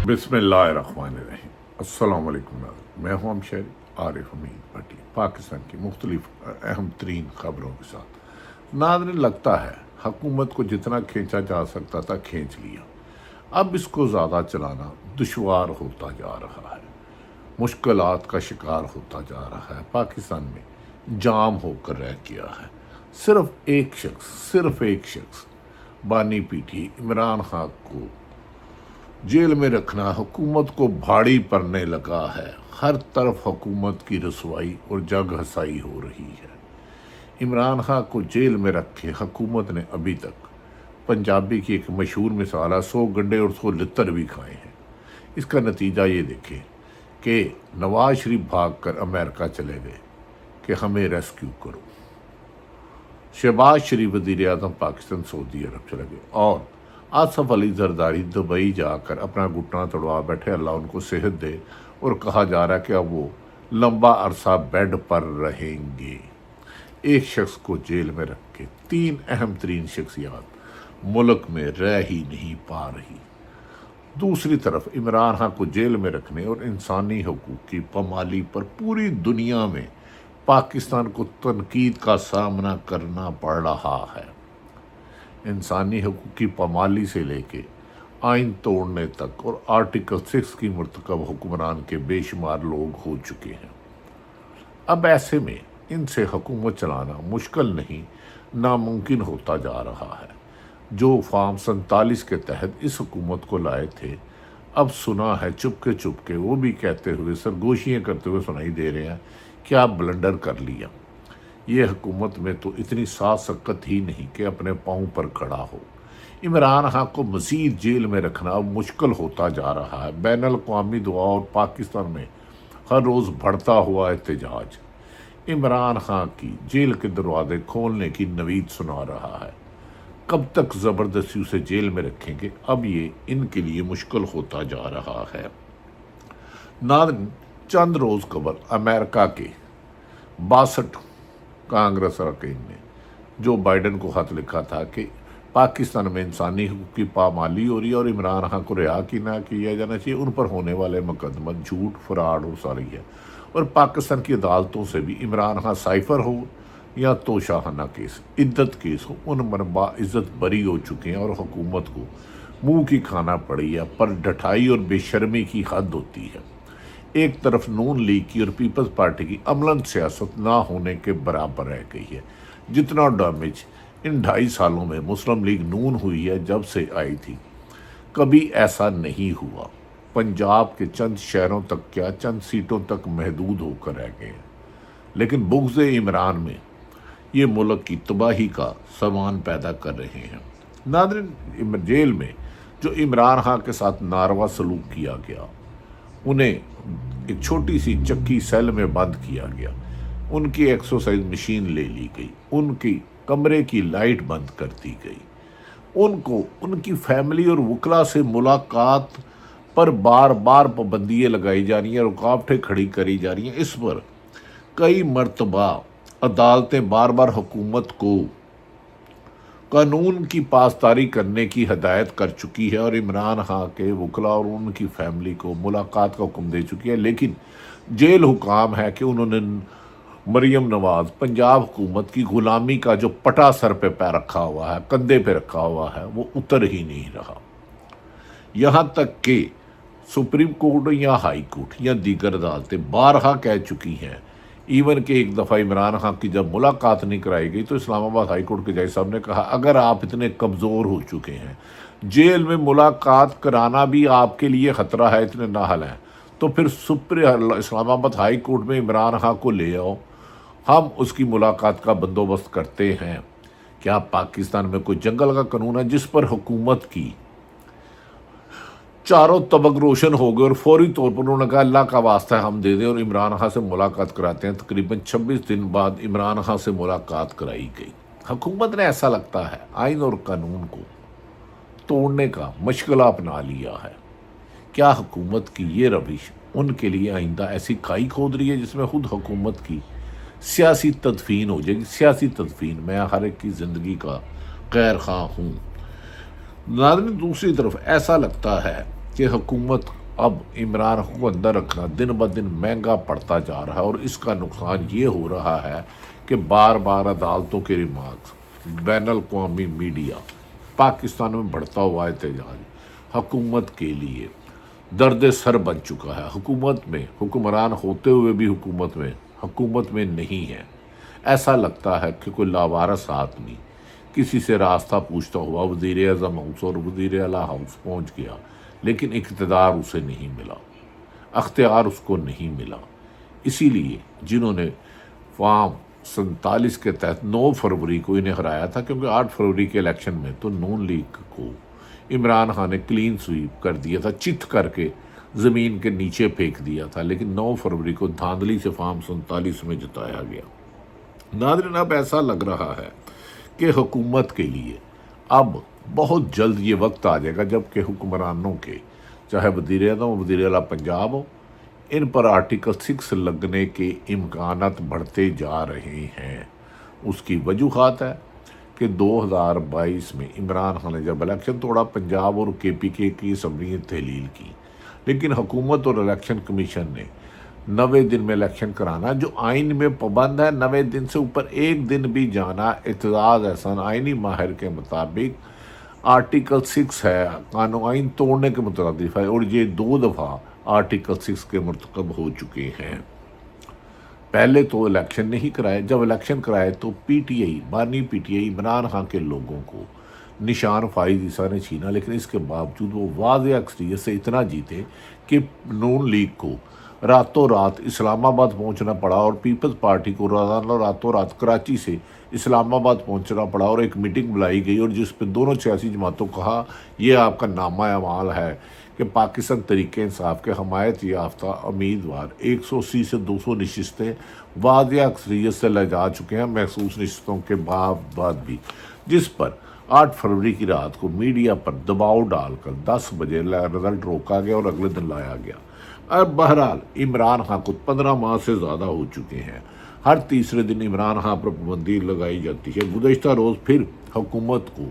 بسم اللہ الرحمن الرحیم۔ السلام علیکم ناظرین، میں ہوں ہم شہری عارف حمید بھٹی، پاکستان کی مختلف اہم ترین خبروں کے ساتھ۔ ناظرین، لگتا ہے حکومت کو جتنا کھینچا جا سکتا تھا کھینچ لیا، اب اس کو زیادہ چلانا دشوار ہوتا جا رہا ہے، مشکلات کا شکار ہوتا جا رہا ہے، پاکستان میں جام ہو کر رہ گیا ہے۔ صرف ایک شخص بانی پیٹھی عمران خان کو جیل میں رکھنا حکومت کو بھاری پڑنے لگا ہے۔ ہر طرف حکومت کی رسوائی اور جگ ہسائی ہو رہی ہے۔ عمران خان کو جیل میں رکھ کے حکومت نے ابھی تک پنجابی کی ایک مشہور مثال ہے، 100 گنڈے اور 100 لتر بھی کھائے ہیں۔ اس کا نتیجہ یہ دیکھیں کہ نواز شریف بھاگ کر امریکہ چلے گئے کہ ہمیں ریسکیو کرو۔ شہباز شریف وزیر اعظم پاکستان سعودی عرب چلے گئے، اور آصف علی زرداری دبئی جا کر اپنا گھٹنا توڑوا بیٹھے، اللہ ان کو صحت دے، اور کہا جا رہا ہے کہ اب وہ لمبا عرصہ بیڈ پر رہیں گے۔ ایک شخص کو جیل میں رکھ کے 3 اہم ترین شخصیات ملک میں رہ ہی نہیں پا رہی۔ دوسری طرف عمران خان کو جیل میں رکھنے اور انسانی حقوق کی پامالی پر پوری دنیا میں پاکستان کو تنقید کا سامنا کرنا پڑ رہا ہے۔ انسانی حقوق کی پامالی سے لے کے آئین توڑنے تک اور آرٹیکل 6 کی مرتکب حکمران کے بے شمار لوگ ہو چکے ہیں۔ اب ایسے میں ان سے حکومت چلانا مشکل نہیں، ناممکن ہوتا جا رہا ہے۔ جو فارم 47 کے تحت اس حکومت کو لائے تھے، اب سنا ہے چپ کے وہ بھی کہتے ہوئے، سرگوشیاں کرتے ہوئے سنائی دے رہے ہیں کہ آپ بلنڈر کر لیا۔ یہ حکومت میں تو اتنی ساثقت ہی نہیں کہ اپنے پاؤں پر کھڑا ہو۔ عمران خان کو مزید جیل میں رکھنا اب مشکل ہوتا جا رہا ہے۔ بین الاقوامی دعا اور پاکستان میں ہر روز بڑھتا ہوا احتجاج عمران خان کی جیل کے دروازے کھولنے کی نوید سنا رہا ہے۔ کب تک زبردستی اسے جیل میں رکھیں گے، اب یہ ان کے لیے مشکل ہوتا جا رہا ہے۔ ناظرین، چند روز قبل امریکہ کے 62 کانگریس اراکین نے جو بائیڈن کو خط لکھا تھا کہ پاکستان میں انسانی حقوق کی پامالی ہو رہی ہے اور عمران خان کو رہا نہ کیا جانا چاہیے، ان پر ہونے والے مقدمات جھوٹ، فراڈ اور ساری ہے، اور پاکستان کی عدالتوں سے بھی عمران خان سائفر ہو یا توشاہانہ کیس، عدت کیس ہو، ان پر باعزت بری ہو چکے ہیں، اور حکومت کو منہ کی کھانا پڑی ہے، پر ڈٹائی اور بے شرمی کی حد ہوتی ہے۔ ایک طرف نون لیگ کی اور پیپلز پارٹی کی عملاً سیاست نہ ہونے کے برابر رہ گئی ہے۔ جتنا ڈیمیج ان 2.5 سالوں میں مسلم لیگ نون ہوئی ہے جب سے آئی تھی، کبھی ایسا نہیں ہوا۔ پنجاب کے چند شہروں تک کیا، چند سیٹوں تک محدود ہو کر رہ گئے ہیں، لیکن بغض عمران میں یہ ملک کی تباہی کا سامان پیدا کر رہے ہیں۔ ناظرین، جیل میں جو عمران خان کے ساتھ ناروا سلوک کیا گیا، انہیں ایک چھوٹی سی چکی سیل میں بند کیا گیا، ان کی ایکسرسائز مشین لے لی گئی، ان کی کمرے کی لائٹ بند کر دی گئی، ان کو ان کی فیملی اور وکلا سے ملاقات پر بار بار پابندیاں لگائی جا رہی ہیں، رکاوٹیں کھڑی کری جا رہی ہیں۔ اس پر کئی مرتبہ عدالتیں بار بار حکومت کو قانون کی پاسداری کرنے کی ہدایت کر چکی ہے، اور عمران خان کے وکلا اور ان کی فیملی کو ملاقات کا حکم دے چکی ہے، لیکن جیل حکام ہے کہ انہوں نے مریم نواز پنجاب حکومت کی غلامی کا جو پٹا سر پہ رکھا ہوا ہے، کندھے پہ رکھا ہوا ہے، وہ اتر ہی نہیں رہا۔ یہاں تک کہ سپریم کورٹ یا ہائی کورٹ یا دیگر عدالتیں بارہا کہہ چکی ہیں، ایون کہ ایک دفعہ عمران خان کی جب ملاقات نہیں کرائی گئی تو اسلام آباد ہائی کورٹ کے جج صاحب نے کہا، اگر آپ اتنے کمزور ہو چکے ہیں، جیل میں ملاقات کرانا بھی آپ کے لیے خطرہ ہے، اتنے نااہل ہیں، تو پھر اسلام آباد ہائی کورٹ میں عمران خان کو لے آؤ، ہم اس کی ملاقات کا بندوبست کرتے ہیں۔ کیا پاکستان میں کوئی جنگل کا قانون ہے جس پر حکومت کی چاروں طبق روشن ہو گئے اور فوری طور پر انہوں نے کہا اللہ کا واسطہ ہے ہم دے دیں اور عمران خان سے ملاقات کراتے ہیں؟ تقریباً 26 دن بعد عمران خان سے ملاقات کرائی گئی۔ حکومت نے ایسا لگتا ہے آئین اور قانون کو توڑنے کا مشغلہ اپنا لیا ہے۔ کیا حکومت کی یہ روش ان کے لیے آئندہ ایسی کھائی کھود رہی ہے جس میں خود حکومت کی سیاسی تدفین ہو جائے گی؟ سیاسی تدفین، میں ہر ایک کی زندگی کا خیر خواہ ہوں۔ ناظرین، دوسری طرف ایسا لگتا ہے کہ حکومت اب عمران کو اندر رکھنا دن بدن مہنگا پڑتا جا رہا ہے، اور اس کا نقصان یہ ہو رہا ہے کہ بار بار عدالتوں کے ریمارکس، بین الاقوامی میڈیا، پاکستان میں بڑھتا ہوا احتجاج حکومت کے لیے درد سر بن چکا ہے۔ حکومت میں حکمران ہوتے ہوئے بھی حکومت میں نہیں ہے۔ ایسا لگتا ہے کہ کوئی لاوارث آدمی کسی سے راستہ پوچھتا ہوا وزیر اعظم ہاؤس اور وزیر اعلیٰ ہاؤس پہنچ گیا، لیکن اقتدار اسے نہیں ملا، اختیار اس کو نہیں ملا۔ اسی لیے جنہوں نے فارم 47 کے تحت 9 فروری کو انہیں ہرایا تھا، کیونکہ 8 فروری کے الیکشن میں تو نون لیگ کو عمران خان نے کلین سویپ کر دیا تھا، چت کر کے زمین کے نیچے پھینک دیا تھا، لیکن 9 فروری کو دھاندلی سے فارم 47 میں جتایا گیا۔ ناظرین، اب ایسا لگ رہا ہے کہ حکومت کے لیے اب بہت جلد یہ وقت آ جائے گا جب کہ حکمرانوں کے، چاہے وزیر اعظم ہو، وزیر اعلیٰ پنجاب ہو، ان پر آرٹیکل 6 لگنے کے امکانات بڑھتے جا رہے ہیں۔ اس کی وجوہات ہے کہ 2022 میں عمران خان نے جب الیکشن توڑا، پنجاب اور KPK کی اسمبلی نے تحلیل کی، لیکن حکومت اور الیکشن کمیشن نے 90 دن میں الیکشن کرانا، جو آئین میں پابند ہے۔ 90 دن سے اوپر ایک دن بھی جانا اعتزاز احسان آئینی ماہر کے مطابق آرٹیکل 6 ہے، قانون آئین توڑنے کے مترادف ہے، اور یہ 2 دفعہ آرٹیکل 6 کے مرتکب ہو چکے ہیں۔ پہلے تو الیکشن نہیں کرائے، جب الیکشن کرائے تو بانی P T I Imran Khan کے لوگوں کو نشان فائز عیسیٰ نے چھینا، لیکن اس کے باوجود وہ واضح اکثریت سے اتنا جیتے کہ نون لیگ کو راتوں رات اسلام آباد پہنچنا پڑا، اور پیپلز پارٹی کو راتوں رات کراچی سے اسلام آباد پہنچنا پڑا، اور ایک میٹنگ بلائی گئی، اور جس پہ دونوں سیاسی جماعتوں کو کہا یہ آپ کا نامہ اعمال ہے کہ پاکستان تحریک انصاف کے حمایت یافتہ امیدوار 180 سے 200 نشستیں واضح اکثریت سے لے جا چکے ہیں، محسوس نشستوں کے بعد بھی، جس پر 8 فروری کی رات کو میڈیا پر دباؤ ڈال کر 10 بجے رزلٹ روکا گیا اور اگلے دن لایا گیا۔ اب بہرحال عمران خان کو 15 ماہ سے زیادہ ہو چکے ہیں، ہر تیسرے دن عمران خان پر پابندی لگائی جاتی ہے۔ گزشتہ روز پھر حکومت کو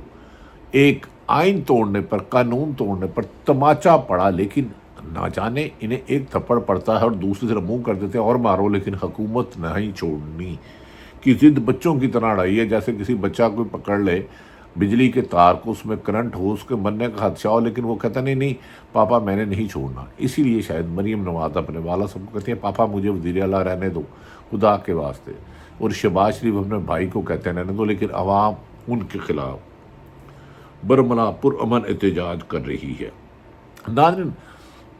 ایک آئین توڑنے پر، قانون توڑنے پر تماچا پڑا، لیکن نہ جانے انہیں ایک تھپڑ پڑتا ہے اور دوسری طرف منہ کر دیتے ہیں اور مارو، لیکن حکومت نہیں چھوڑنی کی ضد بچوں کی طرح اڑائی ہے۔ جیسے کسی بچہ کو پکڑ لے بجلی کے تار کو، اس میں کرنٹ ہو، اس کے مرنے کا خدشہ ہو، لیکن وہ کہتا نہیں پاپا میں نے نہیں چھوڑنا۔ اسی لیے شاید مریم نواز اپنے والد صاحب کو کہتی ہیں پاپا مجھے وزیر اعلیٰ رہنے دو خدا کے واسطے، اور شہباز شریف اپنے بھائی کو کہتے ہیں رہنے دو، لیکن عوام ان کے خلاف برملا پرامن احتجاج کر رہی ہے۔ ناظرین،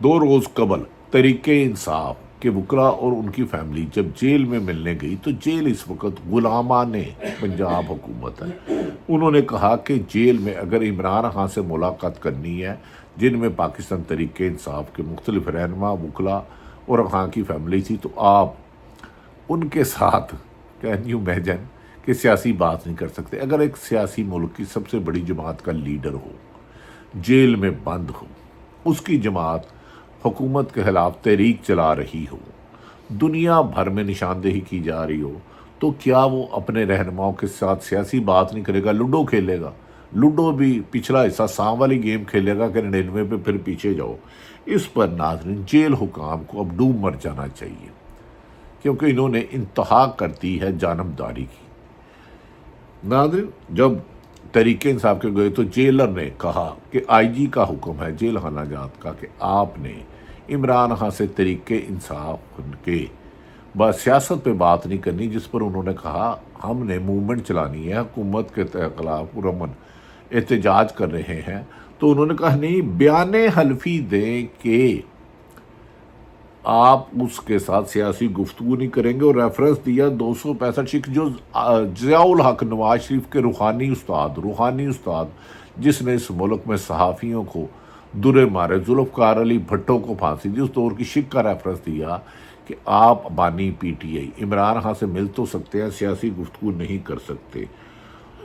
2 روز قبل تحریک انصاف کے وکلاء اور ان کی فیملی جب جیل میں ملنے گئی تو جیل اس وقت غلامان پنجاب حکومت ہے۔ انہوں نے کہا کہ جیل میں اگر عمران خان سے ملاقات کرنی ہے، جن میں پاکستان تحریک انصاف کے مختلف رہنما، وکلاء اور خان کی فیملی تھی، تو آپ ان کے ساتھ کین یو امیجن کہ سیاسی بات نہیں کر سکتے۔ اگر ایک سیاسی ملک کی سب سے بڑی جماعت کا لیڈر ہو، جیل میں بند ہو، اس کی جماعت حکومت کے خلاف تحریک چلا رہی ہو، دنیا بھر میں نشاندہی کی جا رہی ہو، تو کیا وہ اپنے رہنماؤں کے ساتھ سیاسی بات نہیں کرے گا؟ لوڈو کھیلے گا؟ لوڈو بھی پچھلا حصہ سام والی گیم کھیلے گا کہ 99 پہ پھر پیچھے جاؤ؟ اس پر ناظرین جیل حکام کو اب ڈوب مر جانا چاہیے، کیونکہ انہوں نے انتہا کر دی ہے جانبداری کی۔ ناظرین، جب تحریک انصاف کے گئے تو جیلر نے کہا کہ IG کا حکم ہے جیل خانہ جات کا کہ آپ نے عمران خان سے تحریک انصاف کے بس سیاست پہ بات نہیں کرنی، جس پر انہوں نے کہا ہم نے موومنٹ چلانی ہے، حکومت کے خلاف پرامن احتجاج کر رہے ہیں۔ تو انہوں نے کہا نہیں، بیان حلفی دیں کہ آپ اس کے ساتھ سیاسی گفتگو نہیں کریں گے، اور ریفرنس دیا 265 جو ضیاء الحق نواز شریف کے روحانی استاد جس نے اس ملک میں صحافیوں کو درے مارے، ذوالفقار علی بھٹو کو پھانسی دی، اس دور کی شک کا ریفرنس دیا کہ آپ بانی PTI عمران خان سے مل تو سکتے ہیں، سیاسی گفتگو نہیں کر سکتے۔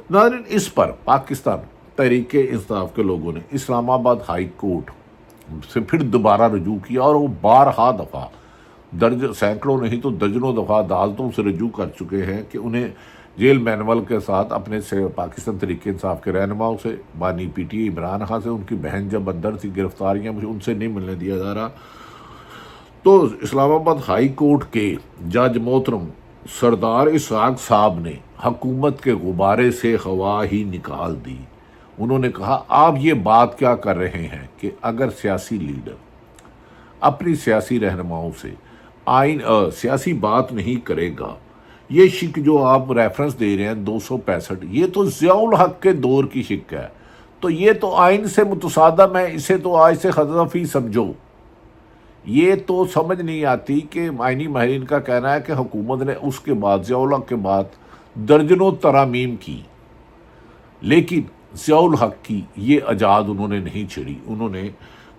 ناظرین، اس پر پاکستان تحریک انصاف کے لوگوں نے اسلام آباد ہائی کورٹ سے پھر دوبارہ رجوع کیا، اور وہ بارہا دفعہ سینکڑوں نہیں تو درجنوں دفعہ عدالتوں سے رجوع کر چکے ہیں کہ انہیں جیل مینول کے ساتھ اپنے سے پاکستان تحریک انصاف کے رہنماؤں سے، بانی پی ٹی عمران خان سے، ان کی بہن جب اندر تھی، گرفتاریاں مجھے ان سے نہیں ملنے دیا جا رہا۔ تو اسلام آباد ہائی کورٹ کے جج محترم سردار اسحاق صاحب نے حکومت کے غبارے سے ہوا ہی نکال دی۔ انہوں نے کہا آپ یہ بات کیا کر رہے ہیں کہ اگر سیاسی لیڈر اپنی سیاسی رہنماؤں سے سیاسی بات نہیں کرے گا، یہ شک جو آپ ریفرنس دے رہے ہیں 265، یہ تو ضیاء الحق کے دور کی شک ہے، تو یہ تو آئین سے متصادم ہے، اسے تو آج سے حذف ہی سمجھو۔ یہ تو سمجھ نہیں آتی کہ آئینی ماہرین کا کہنا ہے کہ حکومت نے اس کے بعد ضیاء الحق کے بعد درجنوں ترامیم کی، لیکن ضیاء الحق کی یہ ایجاد انہوں نے نہیں چھیڑی۔ انہوں نے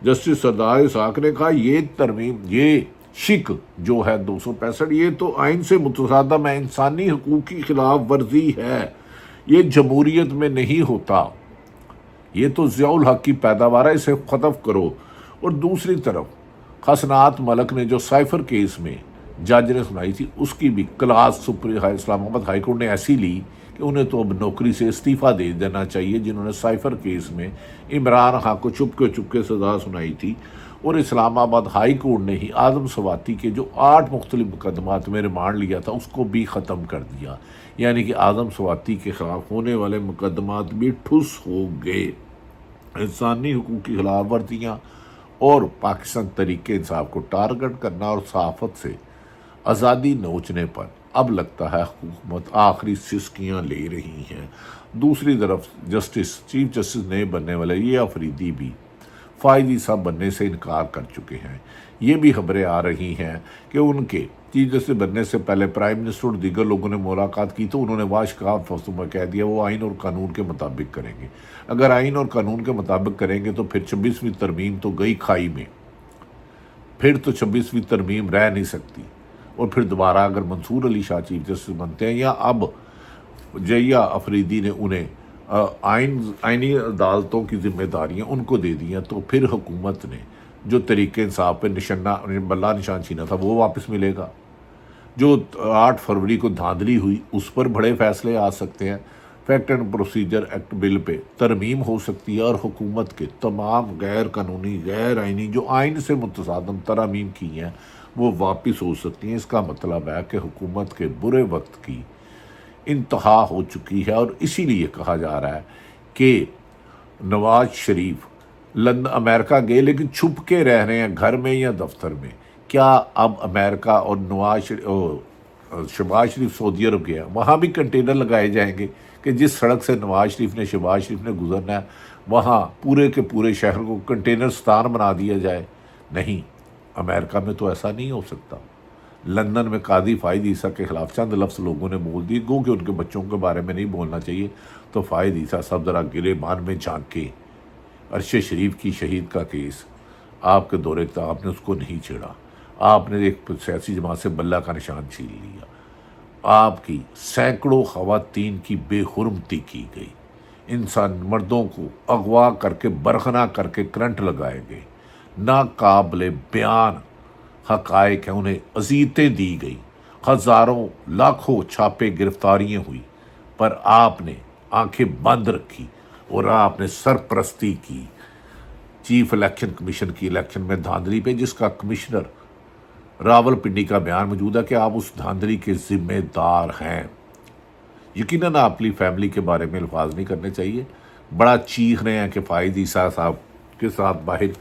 جسٹس سردار اسحاق نے کہا یہ ترمیم، یہ شک جو ہے 265، یہ تو آئین سے متصادم ہے، انسانی حقوق کی خلاف ورزی ہے، یہ جمہوریت میں نہیں ہوتا، یہ تو ضیاء الحق کی پیداوار ہے، اسے ختم کرو۔ اور دوسری طرف حسنات ملک نے جو سائفر کیس میں جج نے سنائی تھی، اس کی بھی کلاس اسلام آباد ہائی کورٹ نے ایسی لی کہ انہیں تو اب نوکری سے استعفیٰ دے دینا چاہیے، جنہوں نے سائفر کیس میں عمران خان کو چپ کے سزا سنائی تھی۔ اور اسلام آباد ہائی کورٹ نے ہی اعظم سواتی کے جو 8 مختلف مقدمات میں ریمانڈ لیا تھا اس کو بھی ختم کر دیا، یعنی کہ اعظم سواتی کے خلاف ہونے والے مقدمات بھی ٹھس ہو گئے۔ انسانی حقوق کی خلاف ورزیاں اور پاکستان تحریک انصاف کو ٹارگٹ کرنا اور صحافت سے آزادی نوچنے پر اب لگتا ہے حکومت آخری سسکیاں لے رہی ہیں۔ دوسری طرف چیف جسٹس نئے بننے والے یہ افریدی بھی فائد عیسیٰ بننے سے انکار کر چکے ہیں۔ یہ بھی خبریں آ رہی ہیں کہ ان کے چیف جسٹس بننے سے پہلے پرائم منسٹر اور دیگر لوگوں نے ملاقات کی تو انہوں نے واشکاف لفظوں میں کہہ دیا وہ آئین اور قانون کے مطابق کریں گے۔ اگر آئین اور قانون کے مطابق کریں گے تو پھر 26ویں ترمیم تو گئی کھائی میں، پھر تو 26ویں ترمیم رہ نہیں سکتی۔ اور پھر دوبارہ اگر منصور علی شاہ چیف جسٹس بنتے ہیں یا اب جیا افریدی نے انہیں آئینی عدالتوں کی ذمہ داریاں ان کو دے دیا، تو پھر حکومت نے جو طریقے انصاف پہ بلا نشان چھینا تھا وہ واپس ملے گا۔ جو 8 فروری کو دھاندلی ہوئی اس پر بڑے فیصلے آ سکتے ہیں، فیکٹ اینڈ پروسیجر ایکٹ بل پہ ترمیم ہو سکتی ہے، اور حکومت کے تمام غیر قانونی غیر آئینی جو آئین سے متصادم ترامیم کی ہیں وہ واپس ہو سکتی ہیں۔ اس کا مطلب ہے کہ حکومت کے برے وقت کی انتہا ہو چکی ہے، اور اسی لیے کہا جا رہا ہے کہ نواز شریف لندن امریکہ گئے لیکن چھپ کے رہ رہے ہیں گھر میں یا دفتر میں۔ کیا اب امریکہ اور شہباز شریف سعودی عرب گیا، وہاں بھی کنٹینر لگائے جائیں گے کہ جس سڑک سے شہباز شریف نے گزرنا ہے وہاں پورے کے پورے شہر کو کنٹینر ستان بنا دیا جائے؟ نہیں، امریکہ میں تو ایسا نہیں ہو سکتا۔ لندن میں قاضی فائد عیسیٰ کے خلاف چند لفظ لوگوں نے بول دیے، گو کہ ان کے بچوں کے بارے میں نہیں بولنا چاہیے، تو فائد عیسیٰ صاحب ذرا گریبان میں جھانک کے عرش شریف کی شہید کا کیس آپ کے دور اقتدار آپ نے اس کو نہیں چھیڑا، آپ نے ایک سیاسی جماعت سے بلہ کا نشان چھین لیا، آپ کی سینکڑوں خواتین کی بے حرمتی کی گئی، انسان مردوں کو اغوا کر کے برہنہ کر کے کرنٹ لگائے گئے، ناقابل بیان حقائق ہیں، انہیں اذیتیں دی گئی، ہزاروں لاکھوں چھاپے گرفتاریاں ہوئی، پر آپ نے آنکھیں بند رکھی اور آپ نے سرپرستی کی چیف الیکشن کمیشن کی الیکشن میں دھاندلی پہ، جس کا کمشنر راول پنڈی کا بیان موجود ہے کہ آپ اس دھاندلی کے ذمہ دار ہیں۔ یقیناً آپ اپنی فیملی کے بارے میں الفاظ نہیں کرنے چاہیے، بڑا چیخ رہے ہیں کہ فائد عیسیٰ صاحب کے ساتھ باہر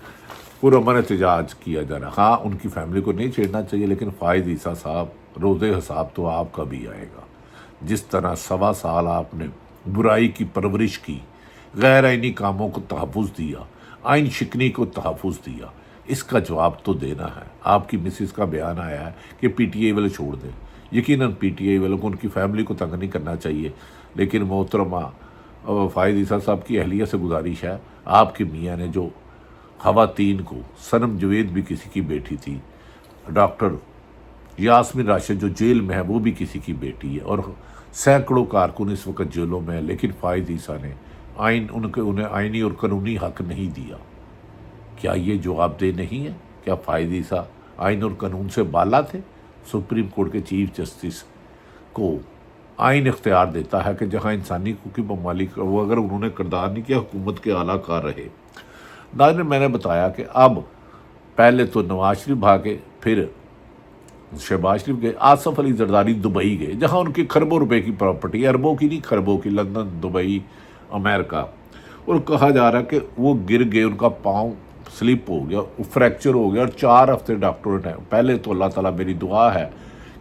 پرامن احتجاج کیا جا رہا، ہاں ان کی فیملی کو نہیں چھیڑنا چاہیے، لیکن فائد عیسیٰ صاحب روز حساب تو آپ کا بھی آئے گا۔ جس طرح 1.25 سال آپ نے برائی کی پرورش کی، غیر آئینی کاموں کو تحفظ دیا، آئین شکنی کو تحفظ دیا، اس کا جواب تو دینا ہے۔ آپ کی مسز کا بیان آیا ہے کہ پی ٹی آئی والے چھوڑ دیں، یقیناً پی ٹی آئی والوں کو ان کی فیملی کو تنگ نہیں کرنا چاہیے، لیکن محترمہ فائد عیسیٰ صاحب کی اہلیہ سے گزارش ہے، آپ کے میاں نے جو خواتین کو، صنم جوید بھی کسی کی بیٹی تھی، ڈاکٹر یاسمین راشد جو جیل میں ہے وہ بھی کسی کی بیٹی ہے، اور سینکڑوں کارکن اس وقت جیلوں میں ہیں، لیکن فائد عیسیٰ نے انہیں آئینی اور قانونی حق نہیں دیا۔ کیا یہ جواب دہ نہیں ہے؟ کیا فائد عیسیٰ آئین اور قانون سے بالا تھے؟ سپریم کورٹ کے چیف جسٹس کو آئین اختیار دیتا ہے کہ جہاں انسانی حقوق کی پامالی وہ اگر انہوں نے کردار نہیں کیا حکومت کے اعلیٰ کار رہے۔ ناظرین، میں نے بتایا کہ اب پہلے تو نواز شریف بھاگے، پھر شہباز شریف گئے، آصف علی زرداری دبئی گئے جہاں ان کی کھربوں روپے کی پراپرٹی، اربوں کی نہیں کھربوں کی، لندن، دبئی، امریکہ، اور کہا جا رہا ہے کہ وہ گر گئے، ان کا پاؤں سلپ ہو گیا، فریکچر ہو گیا، اور 4 ہفتے ڈاکٹروں نے پہلے تو اللہ تعالیٰ میری دعا ہے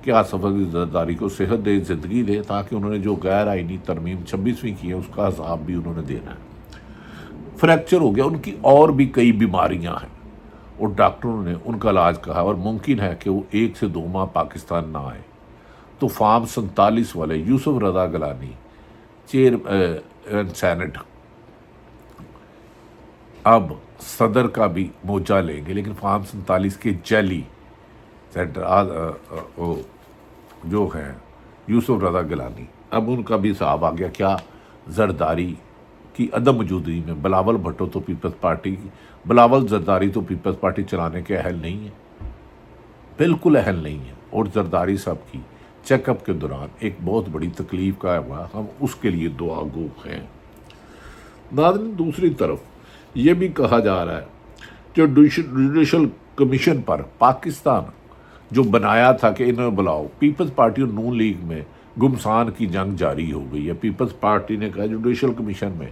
کہ آصف علی زرداری کو صحت دے، زندگی دے، تاکہ انہوں نے جو غیر آئینی ترمیم 26ویں کی ہے اس کا حساب بھی انہوں نے دینا ہے۔ فریکچر ہو گیا، ان کی اور بھی کئی بیماریاں ہیں، اور ڈاکٹروں نے ان کا علاج کہا اور ممکن ہے کہ وہ 1 سے 2 ماہ پاکستان نہ آئے۔ تو فارم 47 والے یوسف رضا گیلانی سینٹ اب صدر کا بھی موجہ لیں گے، لیکن فارم 47 کے جیلی سینٹر جو ہیں یوسف رضا گیلانی، اب ان کا بھی حساب آ گیا۔ کیا زرداری کی عدم موجودگی میں بلاول بھٹو تو پیپلز پارٹی کی، بلاول زرداری تو پیپلز پارٹی چلانے کے اہل نہیں ہیں، بالکل اہل نہیں ہیں، اور زرداری صاحب کی چیک اپ کے دوران ایک بہت بڑی تکلیف کا ہوا، ہم اس کے لیے دعا گو ہیں۔ ناظرین، دوسری طرف یہ بھی کہا جا رہا ہے جو جوڈیشل کمیشن پر پاکستان جو بنایا تھا کہ انہیں بلاؤ، پیپلز پارٹی اور نون لیگ میں گمسان کی جنگ جاری ہو گئی ہے۔ پیپلز پارٹی نے کہا جوڈیشل کمیشن میں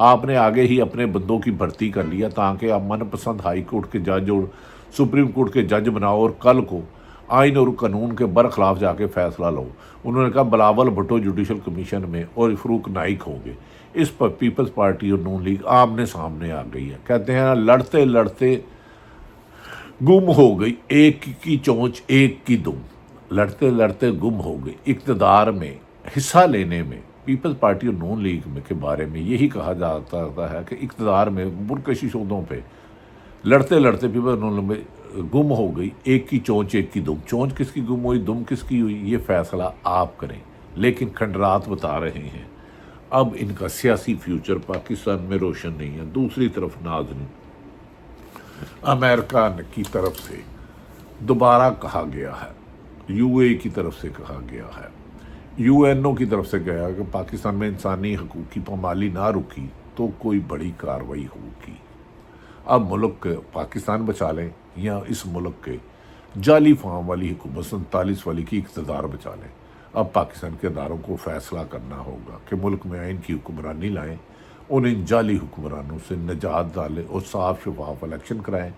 آپ نے آگے ہی اپنے بندوں کی بھرتی کر لیا تاکہ آپ من پسند ہائی کورٹ کے جج اور سپریم کورٹ کے جج بناؤ اور کل کو آئین اور قانون کے برخلاف جا کے فیصلہ لو۔ انہوں نے کہا بلاول بھٹو جوڈیشل کمیشن میں اور فروخ نائک ہوں گے۔ اس پر پیپلز پارٹی اور نون لیگ آمنے سامنے آ گئی ہے۔ کہتے ہیں لڑتے لڑتے گم ہو گئی ایک کی چونچ ایک کی دم، لڑتے لڑتے گم ہو گئی۔ اقتدار میں حصہ لینے میں پیپلز پارٹی اور نون لیگ میں کے بارے میں یہی کہا جاتا ہے کہ اقتدار میں پرکشش عہدوں پہ لڑتے لڑتے پیپلز نون لیگ میں گم ہو گئی ایک کی چونچ ایک کی دم۔ چونچ کس کی گم ہوئی، دم کس کی ہوئی، یہ فیصلہ آپ کریں، لیکن کھنڈرات بتا رہے ہیں اب ان کا سیاسی فیوچر پاکستان میں روشن نہیں ہے۔ دوسری طرف ناظرین، امریکہ کی طرف سے دوبارہ کہا گیا ہے، یو اے کی طرف سے کہا گیا ہے، یو این او کی طرف سے گیا کہ پاکستان میں انسانی حقوق کی پامالی نہ رکی تو کوئی بڑی کارروائی ہوگی۔ اب ملک پاکستان بچا لیں یا اس ملک کے جعلی فارم والی حکومت 47 والی کی اقتدار بچا لیں۔ اب پاکستان کے اداروں کو فیصلہ کرنا ہوگا کہ ملک میں آئین کی حکمرانی لائیں، انہیں جعلی حکمرانوں سے نجات ڈالیں اور صاف شفاف الیکشن کرائیں،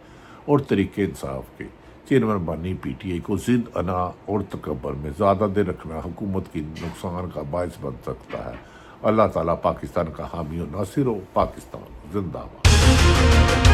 اور طریقے انصاف کے چیئرمین بانی پی ٹی آئی کو ضد انا اور تکبر میں زیادہ دیر رکھنا حکومت کی نقصان کا باعث بن سکتا ہے۔ اللہ تعالیٰ پاکستان کا حامی و ناصر ہو۔ پاکستان زندہ باد۔